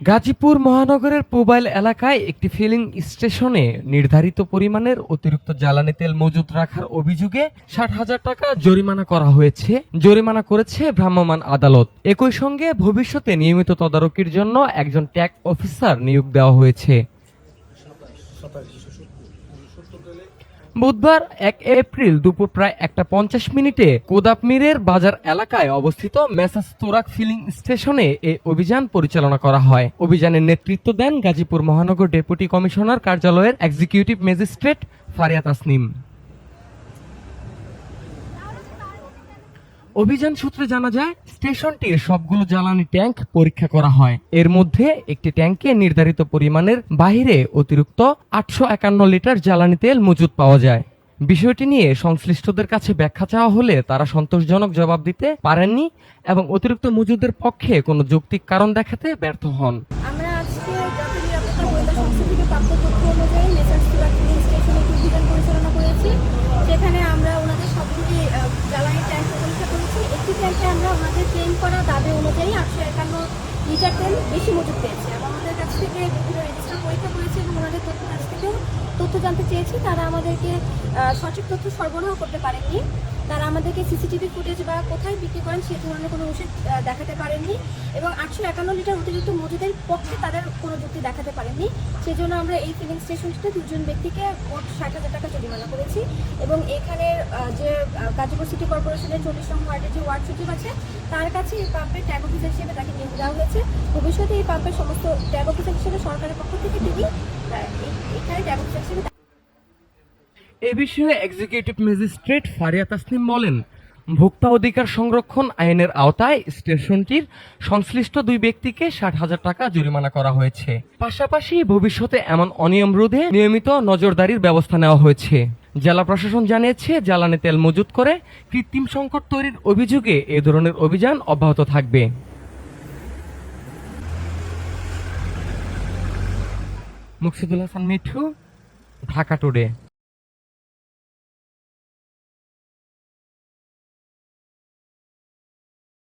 গাজীপুর মহানগরের পুবাইল এলাকায় একটি ফিলিং স্টেশনে নির্ধারিত পরিমাণের অতিরিক্ত জ্বালানি তেল মজুত রাখার অভিযোগে ৬০,০০০ টাকা জরিমানা করা হয়েছে। জরিমানা করেছে ভ্রাম্যমাণ আদালত। একই সঙ্গে ভবিষ্যতে নিয়মিত তদারকির জন্য একজন ট্যাগ অফিসার নিয়োগ দেওয়া হয়েছে। বুধবার ১ এপ্রিল দুপুর প্রায় ১টা ৫০ কোদাপমিরের বাজার এলাকায় অবস্থিত মেসার্স তোরাক ফিলিং স্টেশনে এই অভিযান পরিচালনা করা হয়। অভিযানের নেতৃত্ব দেন গাজীপুর মহানগর ডেপুটি কমিশনার কার্যালয়ের এক্সিকিউটিভ ম্যাজিস্ট্রেট ফারিয়া তাসনিম। অভিযান সূত্রে জানা যায়, স্টেশনটির সবগুলো জ্বালানি ট্যাঙ্ক পরীক্ষা করা হয়। এর মধ্যে একটি ট্যাঙ্কে নির্ধারিত পরিমাণের বাইরে অতিরিক্ত ৮৫১ লিটার জ্বালানি তেল মজুত পাওয়া যায়। বিষয়টি নিয়ে সংশ্লিষ্টদের কাছে ব্যাখ্যা চাওয়া হলে তারা সন্তোষজনক জবাব দিতে পারেননি এবং অতিরিক্ত মজুদের পক্ষে কোনো যৌক্তিক কারণ দেখাতে ব্যর্থ হন। আমরা আজকে জাতীয় নিরাপত্তা গোয়েন্দা সংস্থা থেকে প্রাপ্ত তথ্য অনুযায়ী মেসার্স তোরাক ফিলিং স্টেশনে একটি অভিযান পরিচালনা করেছি। সেখানে আমরা ওনাদের সবগুলি জ্বালানি ট্যাঙ্ক পরীক্ষা করেছি। একটি ট্যাঙ্কে আমরা ওনাদের ক্লেম করা দাবি অনুযায়ী ৮৫১ লিটার তেল বেশি মজুত পেয়েছি এবং আমাদের কাছ থেকে বিভিন্ন রেজিস্টার পরীক্ষা করেছি এবং ওনাদের কাছ থেকেও তথ্য জানতে চেয়েছি। তারা আমাদেরকে সঠিক তথ্য সরবরাহ করতে পারেননি। তারা আমাদেরকে সিসিটিভি ফুটেজ বা কোথায় বিক্রি করেন সে ধরনের কোনো ওষুধ দেখাতে পারেননি এবং ৮৫১ লিটার অতিরিক্ত মজুদের পক্ষে তাদের কোনো যুক্তি দেখাতে পারেননি। সেই জন্য আমরা এই ফিলিং স্টেশনটিতে দুজন ব্যক্তিকে মোট ৬০,০০০ টাকা জরিমানা করেছি এবং এখানের যে গাজীপুর সিটি কর্পোরেশনের ৪০ নং ওয়ার্ডের যে ওয়ার্ড সচিব আছে তার কাছে এই পাম্পের ট্যাগ অফিসার হিসেবে তাকে নিয়োগ দেওয়া হয়েছে। ভবিষ্যতে এই পাম্পের সমস্ত ট্যাগ অফিসার হিসেবে সরকারের পক্ষ থেকে তিনি এখানে ট্যাগ অফিসার হিসেবে। এ বিষয়ে এক্সিকিউটিভ ম্যাজিস্ট্রেট ফারিয়া তাসনিম বলেন, ভোক্তা অধিকার সংরক্ষণ আইনের আওতায় স্টেশনটির সংশ্লিষ্ট দুই ব্যক্তিকে ৬০,০০০ টাকা জরিমানা করা হয়েছে। পাশাপাশি ভবিষ্যতে এমন অনিয়ম রোধে নিয়মিত নজরদারির ব্যবস্থা নেওয়া হয়েছে। জেলা প্রশাসন জানিয়েছে, জ্বালানি তেল মজুত করে কৃত্রিম সংকট তৈরির অভিযোগে এ ধরনের অভিযান অব্যাহত থাকবে। মুকসিদুল হাসান মিঠু, ঢাকা টুডে।